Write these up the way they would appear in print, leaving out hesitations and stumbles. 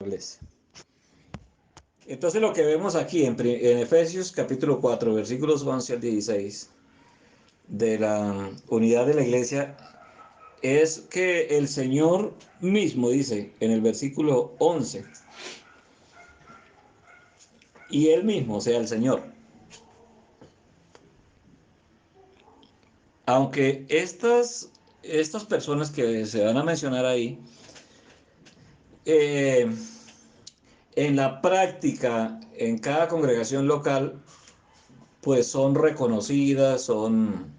Iglesia. Entonces lo que vemos aquí en Efesios capítulo 4, versículos 11 al 16, de la unidad de la iglesia, es que el Señor mismo dice en el versículo 11, y Él mismo, o sea, el Señor. Aunque estas personas que se van a mencionar ahí, eh, en la práctica, en cada congregación local, pues son reconocidas, son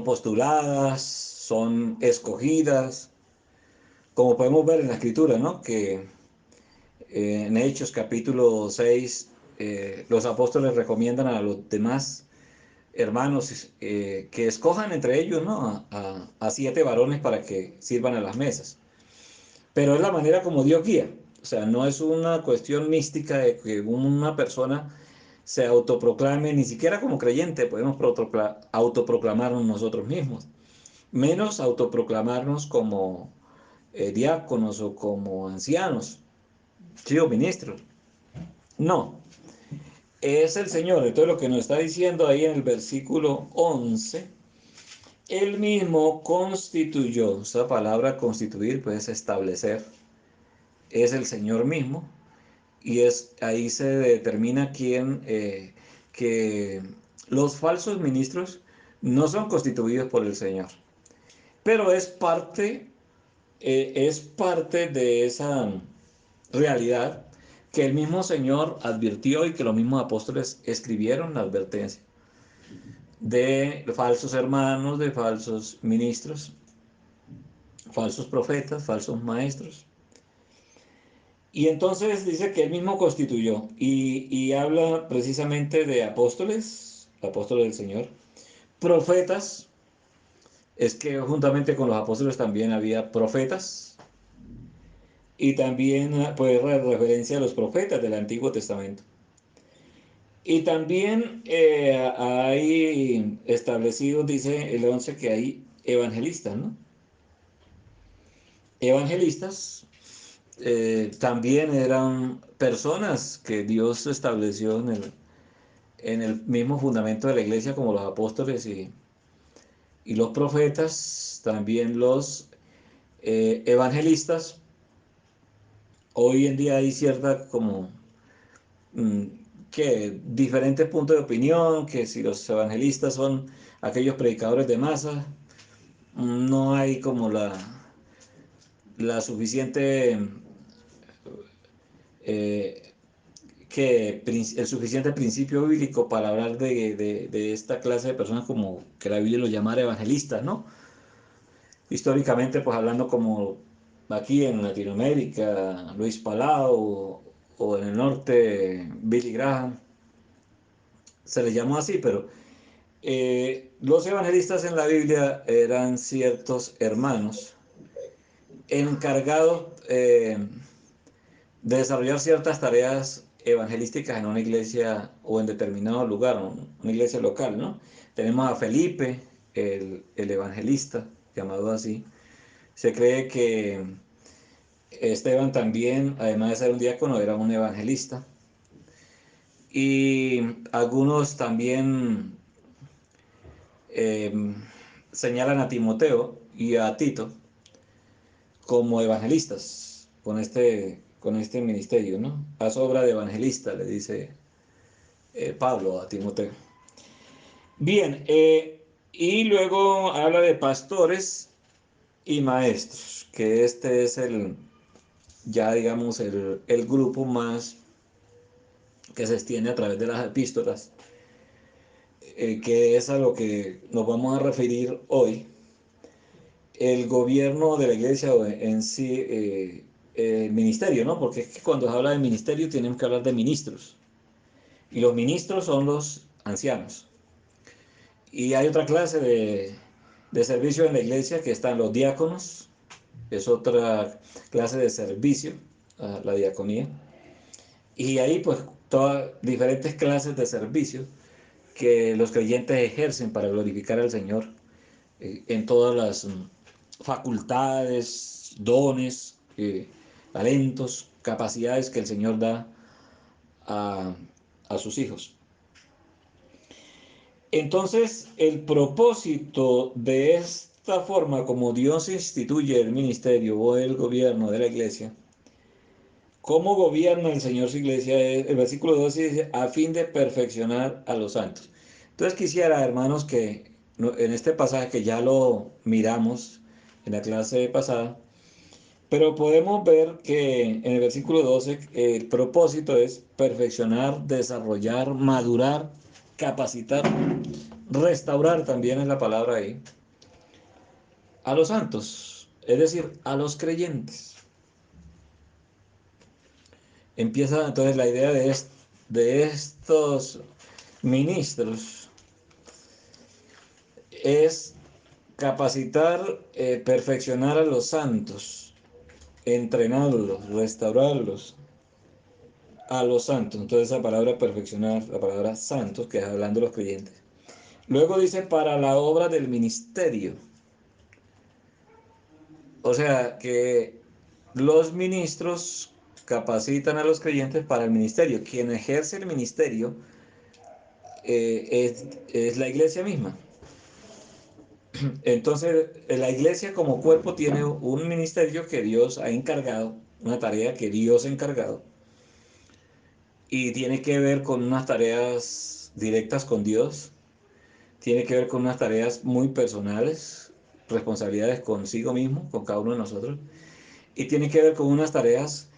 postuladas, son escogidas, como podemos ver en la escritura, ¿no? Que en Hechos capítulo 6, los apóstoles recomiendan a los demás hermanos que escojan entre ellos, ¿no? A 7 varones para que sirvan a las mesas. Pero es la manera como Dios guía. O sea, no es una cuestión mística de que una persona se autoproclame, ni siquiera como creyente podemos autoproclamarnos nosotros mismos, menos autoproclamarnos como diáconos o como ancianos, sí, o ministros. No, es el Señor. Entonces lo que nos está diciendo ahí en el versículo 11, Él mismo constituyó, esa palabra constituir pues establecer, es el Señor mismo, y ahí se determina que los falsos ministros no son constituidos por el Señor, pero es parte de esa realidad que el mismo Señor advirtió y que los mismos apóstoles escribieron la advertencia de falsos hermanos, de falsos ministros, falsos profetas, falsos maestros. Y entonces dice que él mismo constituyó y habla precisamente de apóstoles, apóstoles del Señor, profetas, es que juntamente con los apóstoles también había profetas y también pues referencia a los profetas del Antiguo Testamento. Y también hay establecido, dice el 11, que hay evangelistas, ¿no? Evangelistas también eran personas que Dios estableció en el mismo fundamento de la iglesia como los apóstoles y los profetas, también los evangelistas. Hoy en día hay cierta como mm, que diferentes puntos de opinión, que si los evangelistas son aquellos predicadores de masa, no hay como la suficiente eh, el suficiente principio bíblico para hablar de esta clase de personas como que la Biblia lo llamara evangelistas, ¿no? Históricamente, pues hablando como aquí en Latinoamérica, Luis Palau o en el norte, Billy Graham, se les llamó así, pero los evangelistas en la Biblia eran ciertos hermanos encargados de desarrollar ciertas tareas evangelísticas en una iglesia o en determinado lugar, una iglesia local, ¿no? Tenemos a Felipe, el evangelista, llamado así. Se cree que Esteban también, además de ser un diácono, era un evangelista. Y algunos también eh, señalan a Timoteo y a Tito como evangelistas con este ministerio, ¿no? Haz obra de evangelista, le dice Pablo a Timoteo. Bien, y luego habla de pastores y maestros, que este es ya digamos, el grupo más que se extiende a través de las epístolas, que es a lo que nos vamos a referir hoy. El gobierno de la iglesia en sí, el ministerio, ¿no? Porque es que cuando se habla de ministerio tenemos que hablar de ministros. Y los ministros son los ancianos. Y hay otra clase de servicio en la iglesia que están los diáconos, es otra clase de servicio, la diaconía. Y ahí pues todas diferentes clases de servicio que los creyentes ejercen para glorificar al Señor en todas las facultades, dones talentos, capacidades que el Señor da a, a sus hijos. Entonces, el propósito de esta forma como Dios instituye el ministerio o el gobierno de la iglesia, ¿cómo gobierna el Señor su iglesia? El versículo 12 dice, a fin de perfeccionar a los santos. Entonces quisiera, hermanos, que en este pasaje que ya lo miramos en la clase pasada, pero podemos ver que en el versículo 12 el propósito es perfeccionar, desarrollar, madurar, capacitar, restaurar también es la palabra ahí, a los santos, es decir, a los creyentes. Empieza entonces la idea de estos ministros es capacitar, perfeccionar a los santos, entrenarlos, restaurarlos a los santos. Entonces esa palabra perfeccionar, la palabra santos, que es hablando de los creyentes. Luego dice para la obra del ministerio. O sea que los ministros capacitan a los creyentes para el ministerio. Quien ejerce el ministerio es la iglesia misma. Entonces, la iglesia como cuerpo tiene un ministerio que Dios ha encargado, una tarea que Dios ha encargado, y tiene que ver con unas tareas directas con Dios, tiene que ver con unas tareas muy personales, responsabilidades consigo mismo, con cada uno de nosotros, y tiene que ver con unas tareas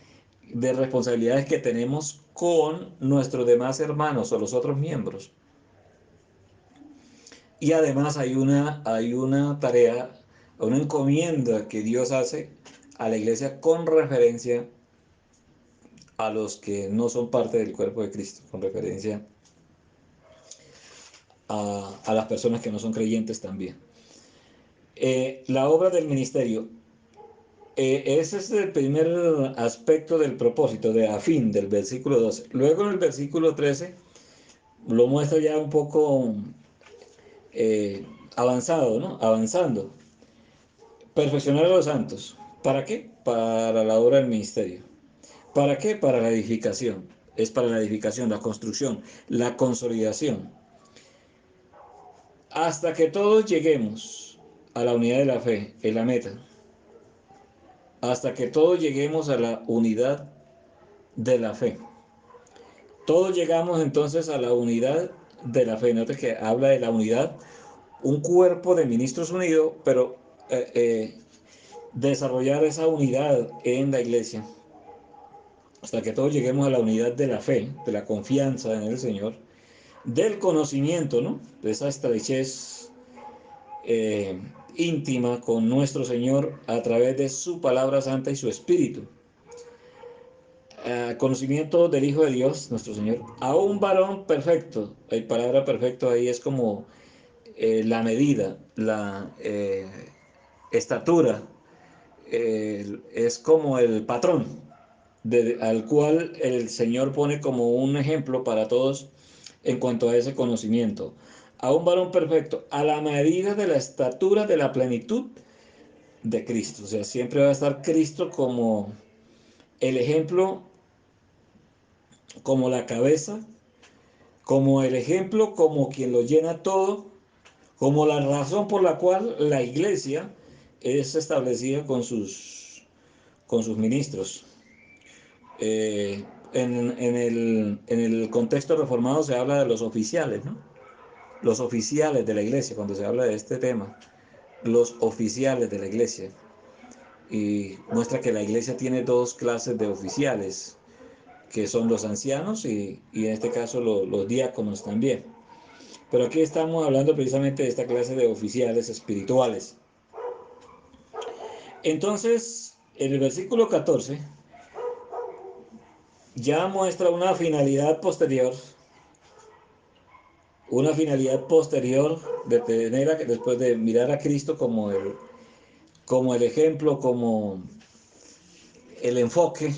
de responsabilidades que tenemos con nuestros demás hermanos o los otros miembros. Y además hay una tarea, una encomienda que Dios hace a la iglesia con referencia a los que no son parte del cuerpo de Cristo, con referencia a las personas que no son creyentes también. La obra del ministerio, ese es el primer aspecto del propósito, de a fin, del versículo 12. Luego en el versículo 13 lo muestra ya un poco avanzado, ¿no? Avanzando. Perfeccionar a los santos. ¿Para qué? Para la obra del ministerio. ¿Para qué? Para la edificación. Es para la edificación, la construcción, la consolidación. Hasta que todos lleguemos a la unidad de la fe, es la meta. Hasta que todos lleguemos a la unidad de la fe. Todos llegamos entonces a la unidad de la fe. Note que habla de la unidad, un cuerpo de ministros unidos, pero desarrollar esa unidad en la iglesia. Hasta que todos lleguemos a la unidad de la fe, de la confianza en el Señor, del conocimiento, ¿no? De esa estrechez íntima con nuestro Señor a través de su palabra santa y su Espíritu. Conocimiento del Hijo de Dios, nuestro Señor, a un varón perfecto. La palabra perfecto ahí es como la medida, la estatura, es como el patrón al cual el Señor pone como un ejemplo para todos en cuanto a ese conocimiento. A un varón perfecto, a la medida de la estatura de la plenitud de Cristo. O sea, siempre va a estar Cristo como el ejemplo, como la cabeza, como el ejemplo, como quien lo llena todo, como la razón por la cual la iglesia es establecida con sus ministros. En el contexto reformado se habla de los oficiales, ¿no? Los oficiales de la iglesia, cuando se habla de este tema, los oficiales de la iglesia. Y muestra que la iglesia tiene dos clases de oficiales, que son los ancianos y en este caso los diáconos también. Pero aquí estamos hablando precisamente de esta clase de oficiales espirituales. Entonces, en el versículo 14 ya muestra una finalidad posterior de tener después de mirar a Cristo como el ejemplo, como el enfoque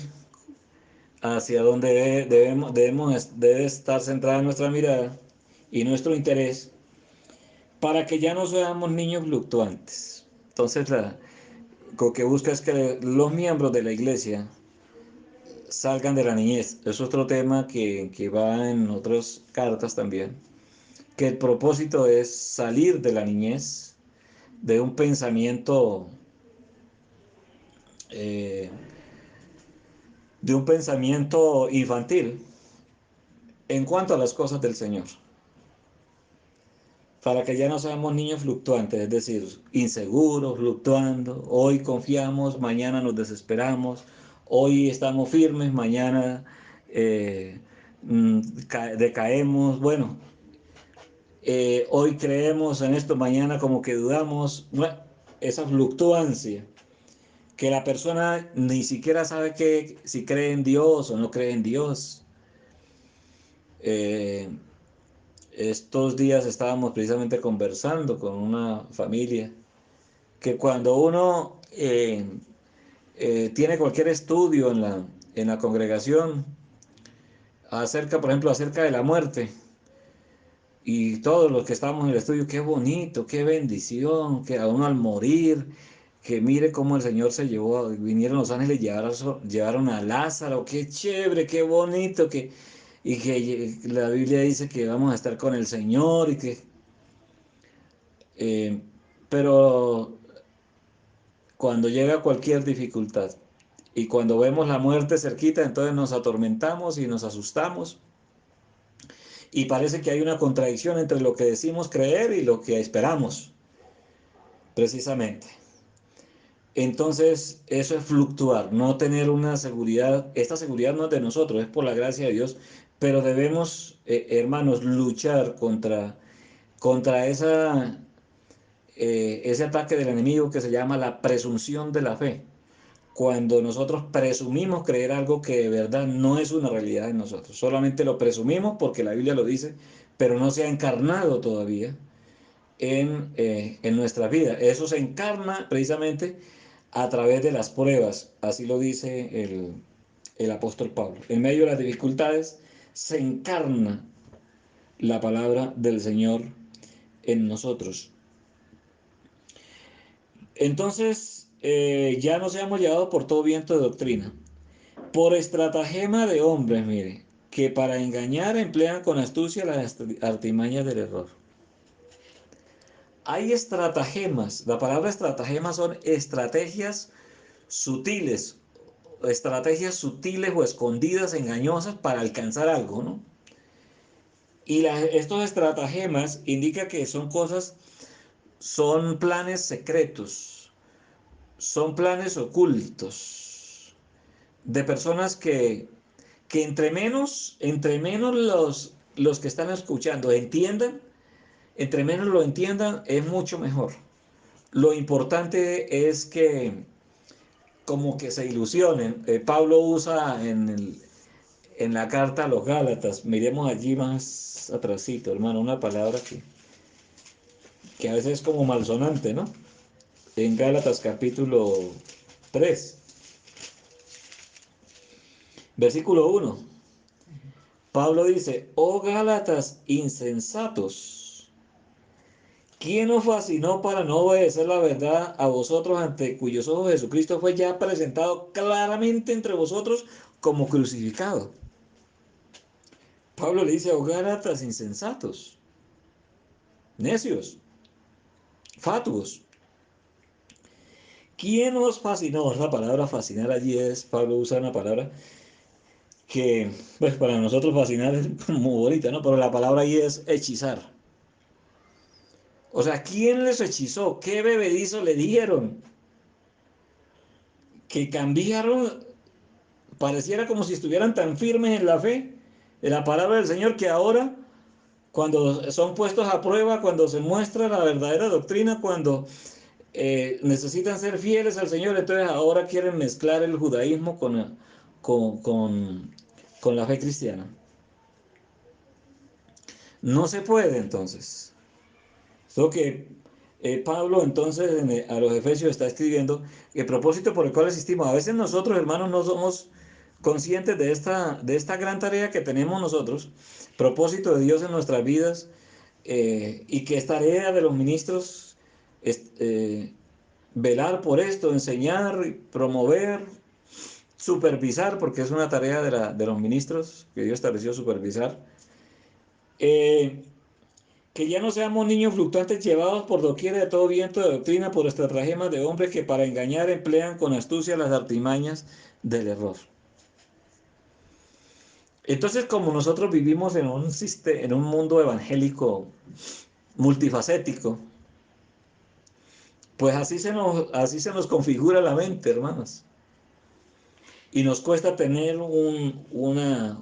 hacia donde debe estar centrada nuestra mirada y nuestro interés para que ya no seamos niños fluctuantes. Entonces, lo que busca es que los miembros de la iglesia salgan de la niñez. Es otro tema que va en otras cartas también, que el propósito es salir de la niñez, de un pensamiento, eh, infantil en cuanto a las cosas del Señor, para que ya no seamos niños fluctuantes, es decir, inseguros, fluctuando. Hoy confiamos, mañana nos desesperamos, hoy estamos firmes, mañana eh, decaemos. Bueno, hoy creemos en esto, mañana como que dudamos. Bueno, esa fluctuancia que la persona ni siquiera sabe si cree en Dios o no cree en Dios. Eh, Estos días estábamos precisamente conversando con una familia que cuando uno tiene cualquier estudio en la congregación acerca, por ejemplo, acerca de la muerte, y todos los que estamos en el estudio, qué bonito, qué bendición, que a uno al morir, que mire cómo el Señor se llevó, vinieron los ángeles, llevaron a Lázaro, qué chévere, qué bonito, y que la Biblia dice que vamos a estar con el Señor, eh, pero cuando llega cualquier dificultad y cuando vemos la muerte cerquita, entonces nos atormentamos y nos asustamos y parece que hay una contradicción entre lo que decimos creer y lo que esperamos, precisamente. Entonces, eso es fluctuar, no tener una seguridad. Esta seguridad no es de nosotros, es por la gracia de Dios, pero debemos, hermanos, luchar contra ese ataque del enemigo que se llama la presunción de la fe. Cuando nosotros presumimos creer algo que de verdad no es una realidad en nosotros, solamente lo presumimos porque la Biblia lo dice, pero no se ha encarnado todavía en nuestra vida. Eso se encarna precisamente a través de las pruebas, así lo dice el apóstol Pablo. En medio de las dificultades se encarna la palabra del Señor en nosotros. Entonces, ya nos hemos llevado por todo viento de doctrina, por estratagema de hombres, mire, que para engañar emplean con astucia las artimañas del error. Hay estratagemas, la palabra estratagema son sutiles, estrategias sutiles o escondidas, engañosas para alcanzar algo, ¿no? Y estos estratagemas indican que son cosas, son planes secretos, son planes ocultos, de personas que entre menos los que están escuchando entiendan, entre menos lo entiendan, es mucho mejor. Lo importante es que como que se ilusionen. Pablo usa en la carta a los Gálatas, miremos allí más atrásito, hermano, una palabra que a veces es como malsonante, ¿no? En Gálatas capítulo 3 versículo 1. Pablo dice, oh Gálatas insensatos, ¿quién os fascinó para no obedecer la verdad a vosotros, ante cuyos ojos Jesucristo fue ya presentado claramente entre vosotros como crucificado? Pablo le dice, oh Gálatas insensatos, necios, fatuos. ¿Quién os fascinó? La palabra fascinar allí es, Pablo usa una palabra que, pues para nosotros fascinar es muy bonita, ¿no? Pero la palabra ahí es hechizar. O sea, ¿quién les hechizó? ¿Qué bebedizo le dieron? Que cambiaron, pareciera como si estuvieran tan firmes en la fe, en la palabra del Señor, que ahora, cuando son puestos a prueba, cuando se muestra la verdadera doctrina, cuando necesitan ser fieles al Señor, entonces ahora quieren mezclar el judaísmo con, con, con la fe cristiana. No se puede entonces. Lo que Pablo entonces a los Efesios está escribiendo, el propósito por el cual existimos. A veces nosotros, hermanos, no somos conscientes de esta gran tarea que tenemos nosotros, propósito de Dios en nuestras vidas, y que es tarea de los ministros velar por esto, enseñar, promover, supervisar, porque es una tarea de los ministros que Dios estableció supervisar, eh, que ya no seamos niños fluctuantes llevados por doquier de todo viento de doctrina por estratagemas de hombres que para engañar emplean con astucia las artimañas del error. Entonces, como nosotros vivimos en un mundo evangélico multifacético, pues así se nos configura la mente, hermanos. Y nos cuesta tener un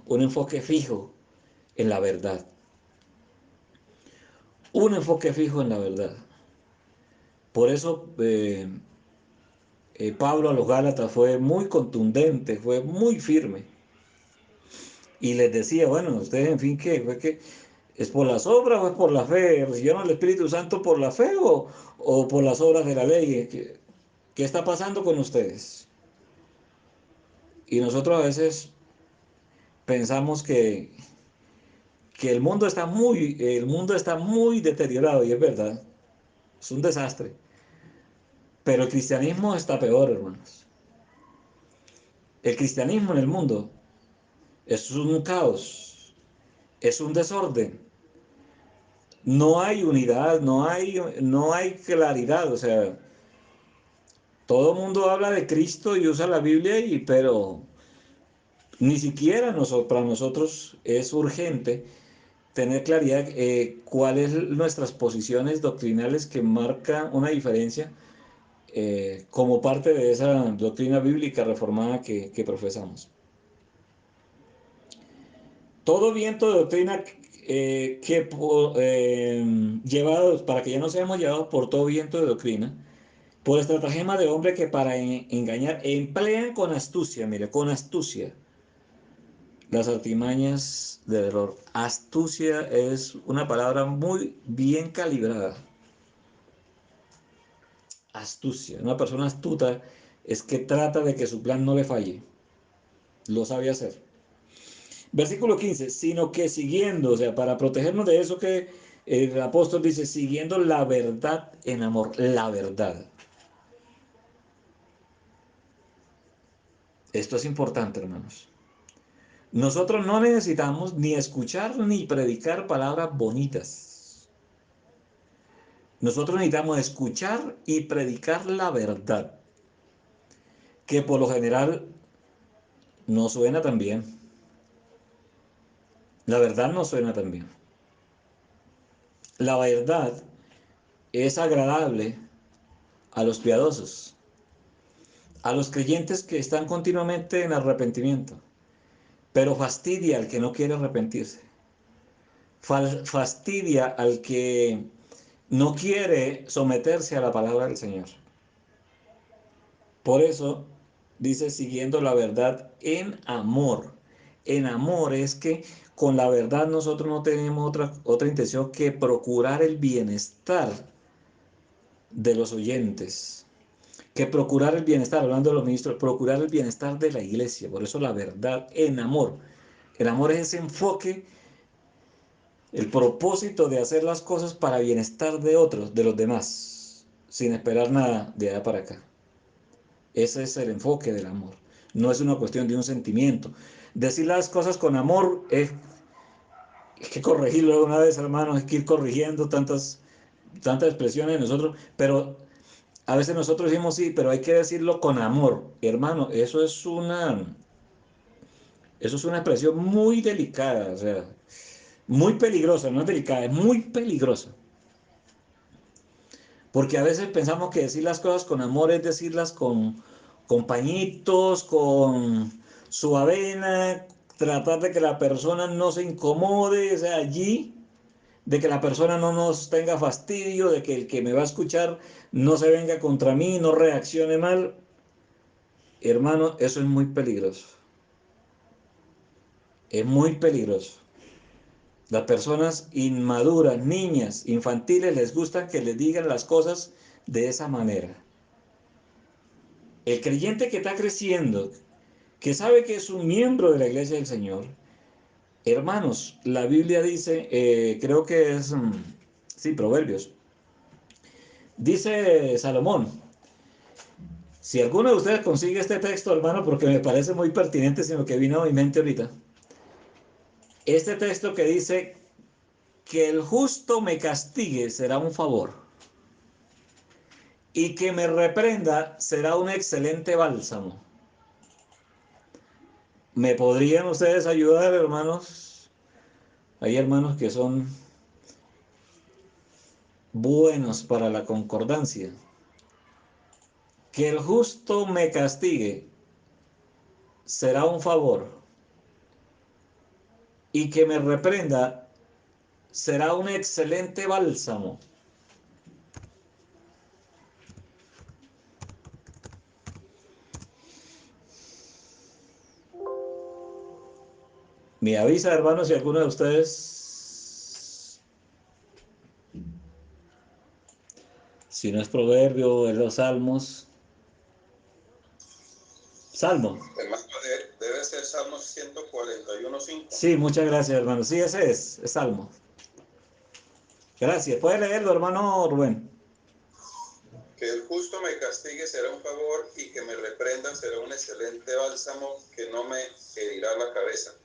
enfoque fijo en la verdad. Un enfoque fijo en la verdad. Por eso Pablo a los Gálatas fue muy contundente, fue muy firme. Y les decía, bueno, ustedes en fin, ¿qué? ¿Fue que es por las obras o es por la fe? ¿Recibieron el Espíritu Santo por la fe o por las obras de la ley? ¿Qué está pasando con ustedes? Y nosotros a veces pensamos que el mundo está muy deteriorado, y es verdad, es un desastre. Pero el cristianismo está peor, hermanos. El cristianismo en el mundo es un caos, es un desorden. No hay unidad, no hay claridad. O sea, todo el mundo habla de Cristo y usa la Biblia, pero ni siquiera para nosotros es urgente tener claridad cuáles nuestras posiciones doctrinales que marcan una diferencia como parte de esa doctrina bíblica reformada que profesamos. Todo viento de doctrina llevados, para que ya no seamos llevados por todo viento de doctrina, por estratagema de hombre que para engañar emplean con astucia, mire, con astucia, las artimañas del error. Astucia es una palabra muy bien calibrada. Astucia, una persona astuta es que trata de que su plan no le falle, lo sabe hacer. Versículo 15, sino que siguiendo, o sea, para protegernos de eso que el apóstol dice, siguiendo la verdad en amor, la verdad. Esto es importante, hermanos. Nosotros no necesitamos ni escuchar ni predicar palabras bonitas. Nosotros necesitamos escuchar y predicar la verdad, que por lo general no suena tan bien. La verdad no suena tan bien. La verdad es agradable a los piadosos, a los creyentes que están continuamente en arrepentimiento, pero fastidia al que no quiere arrepentirse. Fastidia al que no quiere someterse a la palabra del Señor. Por eso dice siguiendo la verdad en amor. En amor es que con la verdad nosotros no tenemos otra intención que procurar el bienestar de los oyentes, que procurar el bienestar, hablando de los ministros, procurar el bienestar de la iglesia. Por eso la verdad en amor. El amor es ese enfoque, el propósito de hacer las cosas para bienestar de otros, de los demás, sin esperar nada de allá para acá. Ese es el enfoque del amor. No es una cuestión de un sentimiento. Decir las cosas con amor es que corregirlo una vez, hermano, es que ir corrigiendo tantas expresiones de nosotros, pero a veces nosotros decimos sí, pero hay que decirlo con amor. Hermano, eso es una expresión muy delicada, o sea, muy peligrosa, no es delicada, es muy peligrosa. Porque a veces pensamos que decir las cosas con amor es decirlas con pañitos, con su avena, tratar de que la persona no se incomode, o sea, allí, de que la persona no nos tenga fastidio, de que el que me va a escuchar no se venga contra mí, no reaccione mal. Hermano, eso es muy peligroso. Es muy peligroso. Las personas inmaduras, niñas, infantiles, les gusta que les digan las cosas de esa manera. El creyente que está creciendo, que sabe que es un miembro de la iglesia del Señor, hermanos, la Biblia dice, creo que es, sí, Proverbios, dice Salomón, Si alguno de ustedes consigue este texto, hermano, porque me parece muy pertinente, sino que vino a mi mente ahorita. Este texto que dice que el justo me castigue será un favor y que me reprenda será un excelente bálsamo. ¿Me podrían ustedes ayudar, hermanos? Hay hermanos que son buenos para la concordancia. Que el justo me castigue será un favor y que me reprenda será un excelente bálsamo. Me avisa, hermanos, si alguno de ustedes, si no es proverbio, es los salmos. Salmo. Debe ser Salmos 141:5. Sí, muchas gracias, hermano. Sí, ese es Salmo. Gracias. ¿Puede leerlo, hermano Rubén? Que el justo me castigue será un favor y que me reprenda será un excelente bálsamo que no me herirá la cabeza.